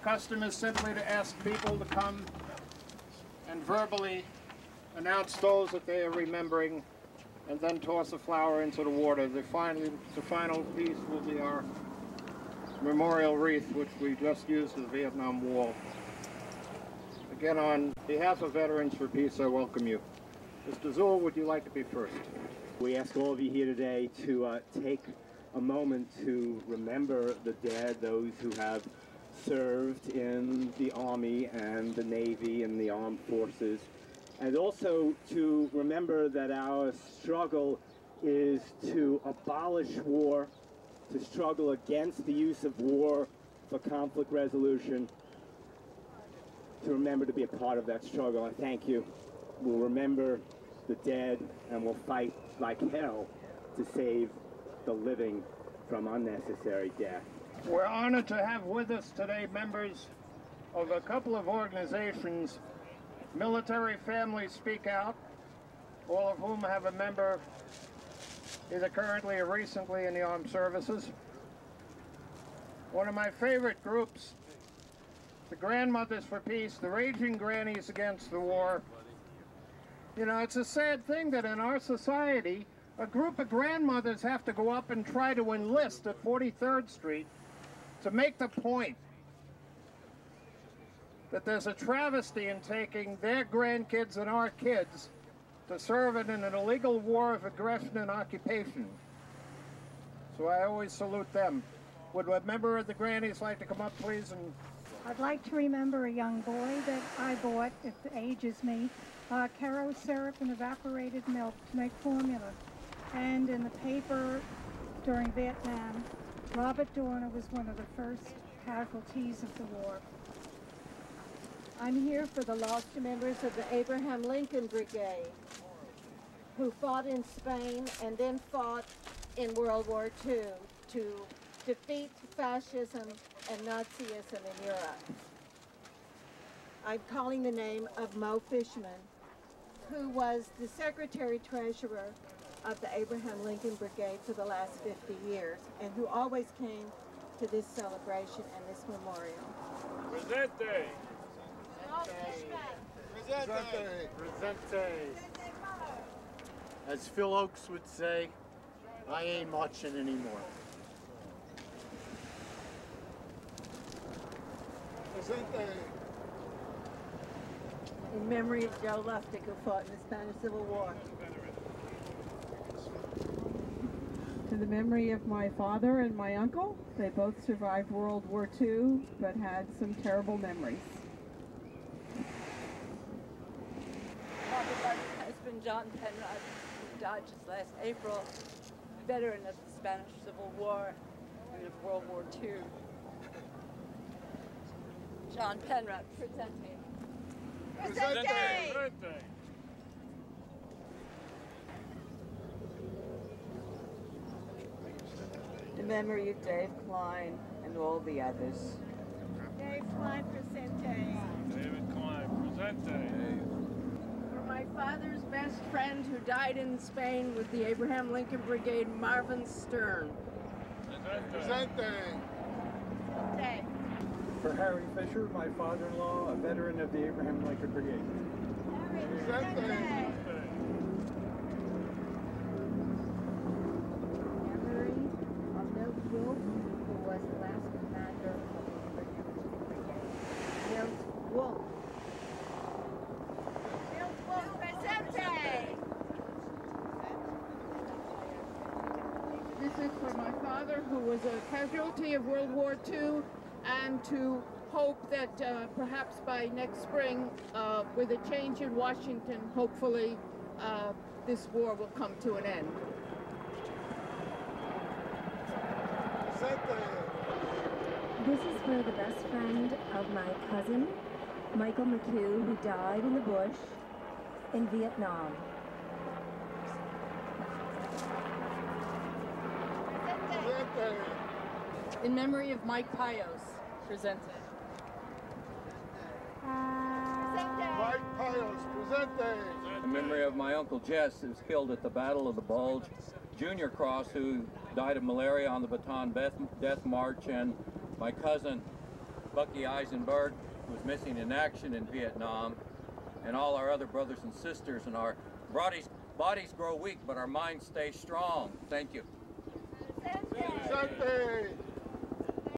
custom is simply to ask people to come and verbally announce those that they are remembering, and then toss a flower into the water. The final piece will be our memorial wreath, which we just used at the Vietnam Wall. Again, on behalf of Veterans for Peace, I welcome you. Mr. Zool, would you like to be first? We ask all of you here today to take a moment to remember the dead, those who have served in the Army and the Navy and the armed forces, and also to remember that our struggle is to abolish war, to struggle against the use of war for conflict resolution, to remember to be a part of that struggle. I thank you. We'll remember the dead and we'll fight like hell to save the living from unnecessary death. We're honored to have with us today members of a couple of organizations, Military Families Speak Out, all of whom have a member either currently or recently in the armed services. One of my favorite groups, the Grandmothers for Peace, the Raging Grannies Against the War. You know, it's a sad thing that in our society, a group of grandmothers have to go up and try to enlist at 43rd Street to make the point that there's a travesty in taking their grandkids and our kids to serve in an illegal war of aggression and occupation. So I always salute them. Would a member of the Grannies like to come up, please? And I'd like to remember a young boy that I bought, if it ages me, Caro syrup and evaporated milk to make formula. And in the paper during Vietnam, Robert Dorner was one of the first casualties of the war. I'm here for the lost members of the Abraham Lincoln Brigade, who fought in Spain and then fought in World War II to defeat fascism and Nazism in Europe. I'm calling the name of Mo Fishman, who was the Secretary-Treasurer of the Abraham Lincoln Brigade for the last 50 years, and who always came to this celebration and this memorial. Presente! Presente! Presente! As Phil Oakes would say, I ain't marching anymore. Presente! In memory of Joe Lustig, who fought in the Spanish Civil War. To the memory of my father and my uncle. They both survived World War II, but had some terrible memories. My husband, John Penrod, who died just last April, veteran of the Spanish Civil War and of World War II. John Penrod, presente. Presente! Presente! In memory of Dave Klein and all the others. Dave Klein, presente. David Klein, presente. For my father's best friend who died in Spain with the Abraham Lincoln Brigade, Marvin Stern. Presente! For Harry Fisher, my father-in-law, a veteran of the Abraham Lincoln Brigade. Presente! Memory of Milt Wolf, who was the last commander of the Abraham Lincoln Brigade. Milt Wolf. Milt Wolf, presente! This is for my father, who was a casualty of World War II, and to hope that perhaps by next spring, with a change in Washington, hopefully this war will come to an end. This is for the best friend of my cousin, Michael McHugh, who died in the bush in Vietnam. In memory of Mike Pios, presente. Mike Pios, presente! In memory of my Uncle Jess, who was killed at the Battle of the Bulge, Junior Cross, who died of malaria on the Bataan Death March, and my cousin Bucky Eisenberg, who was missing in action in Vietnam, and all our other brothers and sisters. And our bodies grow weak, but our minds stay strong. Thank you. Presente!